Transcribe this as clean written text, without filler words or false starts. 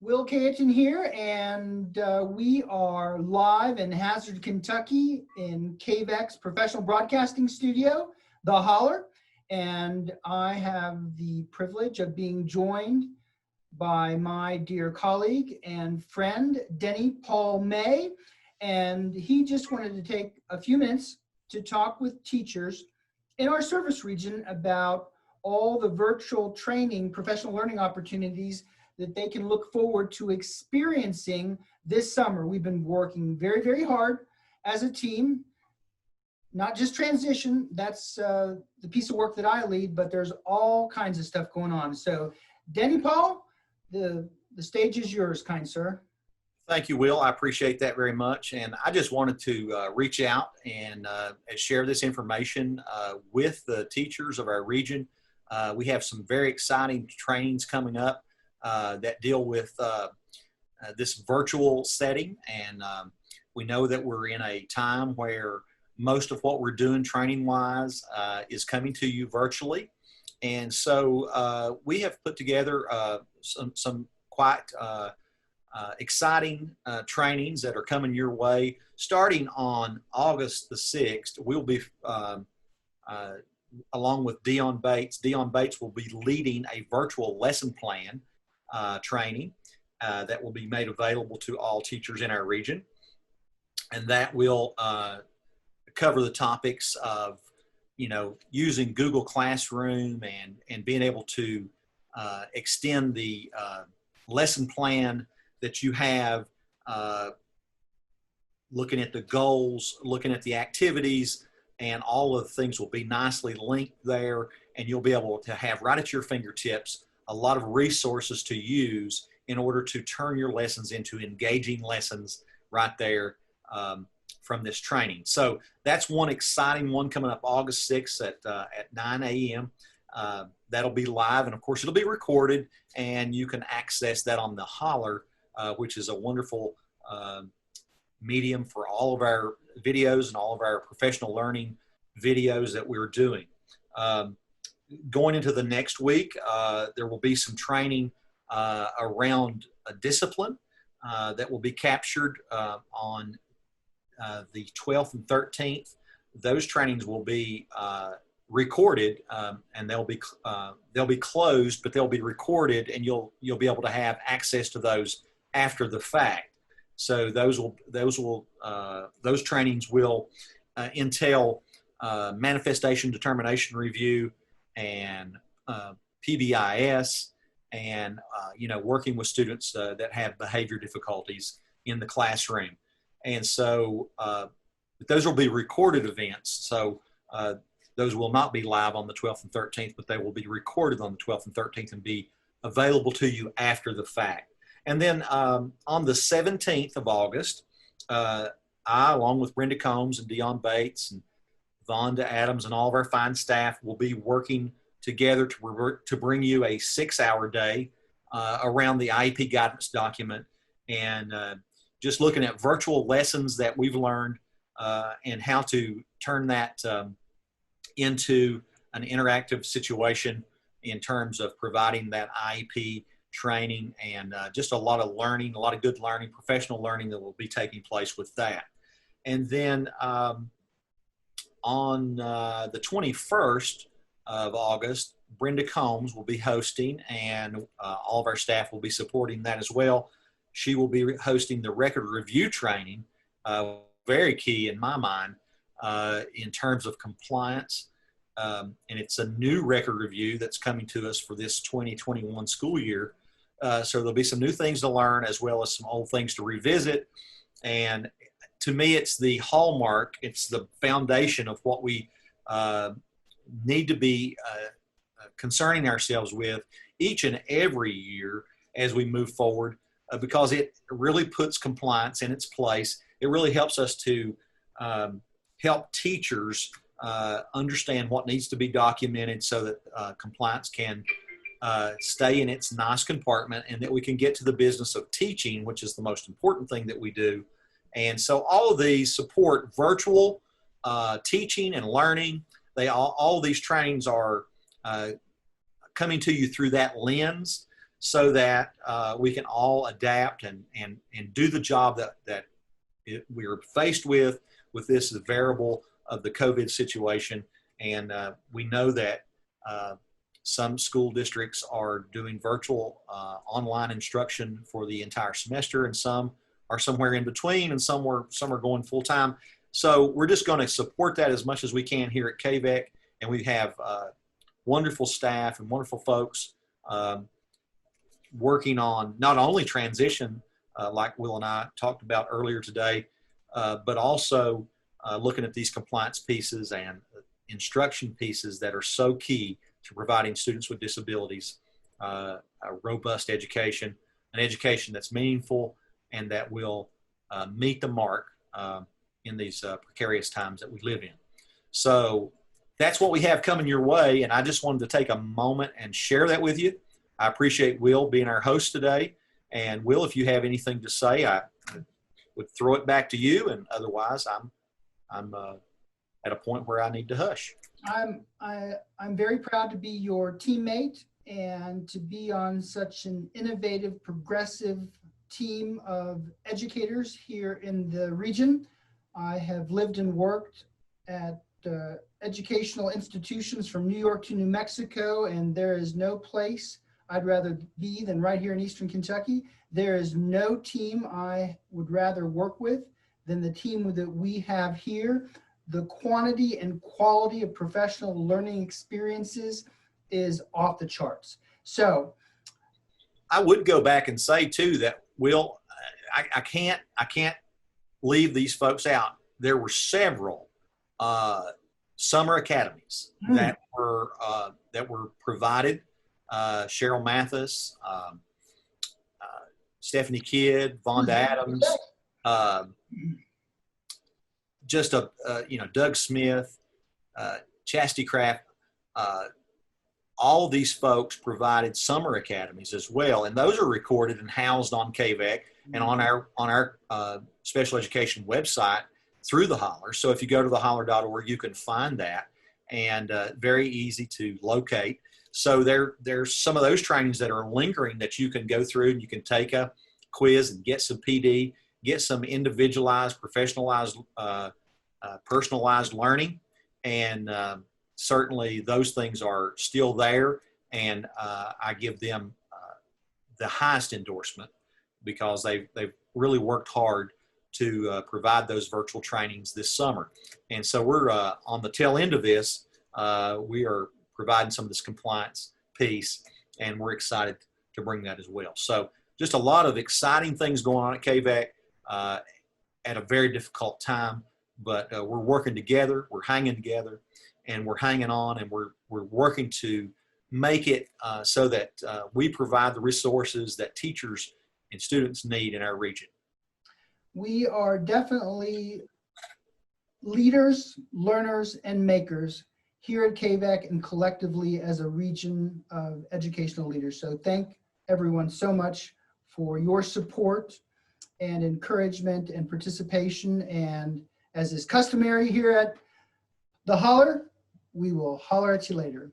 Will Caton here, and we are live in Hazard, Kentucky in KVEX Professional Broadcasting Studio, The Holler, and I have the privilege of being joined by my dear colleague and friend, Denny Paul May, and he just wanted to take a few minutes to talk with teachers in our service region about all the virtual training, professional learning opportunities that they can look forward to experiencing this summer. We've been working very, very hard as a team, not just transition, that's the piece of work that I lead, but there's all kinds of stuff going on. So Denny Paul, the stage is yours, kind sir. Thank you, Will. I appreciate that very much. And I just wanted to reach out and share this information with the teachers of our region. We have some very exciting trainings coming up that deal with this virtual setting. And we know that we're in a time where most of what we're doing training-wise is coming to you virtually. And so we have put together some quite exciting trainings that are coming your way. Starting on August the 6th, we'll be, along with Dion Bates will be leading a virtual lesson plan training that will be made available to all teachers in our region. And that will cover the topics of, using Google Classroom and being able to extend the lesson plan that you have, looking at the goals, looking at the activities, and all of the things will be nicely linked there, and you'll be able to have right at your fingertips a lot of resources to use in order to turn your lessons into engaging lessons right there from this training. So that's one exciting one coming up August 6th at 9 a.m. That'll be live, and of course it'll be recorded, and you can access that on the Holler, which is a wonderful medium for all of our videos and all of our professional learning videos that we're doing. Going into the next week, there will be some training around a discipline that will be captured on the 12th and 13th. Those trainings will be recorded, and they'll be closed, but they'll be recorded, and you'll be able to have access to those after the fact. So those trainings will entail manifestation determination review and PBIS, and working with students that have behavior difficulties in the classroom. And so those will be recorded events. So those will not be live on the 12th and 13th, but they will be recorded on the 12th and 13th and be available to you after the fact. And then on the 17th of August, I, along with Brenda Combs and Dion Bates and Vonda Adams and all of our fine staff, will be working together to bring you a 6-hour day around the IEP guidance document, and just looking at virtual lessons that we've learned and how to turn that into an interactive situation in terms of providing that IEP training, and just a lot of learning, a lot of good learning, professional learning that will be taking place with that. And then on the 21st of August, Brenda Combs will be hosting, and all of our staff will be supporting that as well. She will be hosting the record review training, very key in my mind in terms of compliance. And it's a new record review that's coming to us for this 2021 school year. So there'll be some new things to learn as well as some old things to revisit. And to me, it's the hallmark, it's the foundation of what we need to be concerning ourselves with each and every year as we move forward, because it really puts compliance in its place. It really helps us to help teachers understand what needs to be documented so that compliance can stay in its nice compartment, and that we can get to the business of teaching, which is the most important thing that we do. And so all of these support virtual teaching and learning. All these trainings are coming to you through that lens. so that we can all adapt and do the job that we're faced with this variable of the COVID situation. And we know that some school districts are doing virtual online instruction for the entire semester, and some are somewhere in between, and some are going full time. So we're just going to support that as much as we can here at KVEC, and we have wonderful staff and wonderful folks working on not only transition, like Will and I talked about earlier today, but also looking at these compliance pieces and instruction pieces that are so key to providing students with disabilities a robust education, an education that's meaningful and that will meet the mark in these precarious times that we live in. So that's what we have coming your way, and I just wanted to take a moment and share that with you. I appreciate Will being our host today, and Will, if you have anything to say, I would throw it back to you, and otherwise I'm at a point where I need to hush. I'm very proud to be your teammate and to be on such an innovative, progressive team of educators here in the region. I have lived and worked at educational institutions from New York to New Mexico, and there is no place I'd rather be than right here in Eastern Kentucky. There is no team I would rather work with than the team that we have here. The quantity and quality of professional learning experiences is off the charts. So I would go back and say too that Will, I can't leave these folks out. There were several summer academies that were provided. Cheryl Mathis, Stephanie Kidd, Vonda Adams, Doug Smith, Chastity Craft. All of these folks provided summer academies as well, and those are recorded and housed on KVEC and on our special education website through the Holler. So if you go to theholler.org, you can find that, and very easy to locate. So there's some of those trainings that are lingering that you can go through, and you can take a quiz and get some PD, get some individualized, professionalized, personalized learning, and certainly those things are still there, and I give them the highest endorsement because they've really worked hard to provide those virtual trainings this summer. And so we're on the tail end of this. We are providing some of this compliance piece, and we're excited to bring that as well. So just a lot of exciting things going on at KVEC at a very difficult time, but we're working together, we're hanging together, and we're hanging on, and we're working to make it so that we provide the resources that teachers and students need in our region. We are definitely leaders, learners, and makers here at KVEC and collectively as a region of educational leaders. So thank everyone so much for your support and encouragement and participation. And as is customary here at the Holler, we will holler at you later.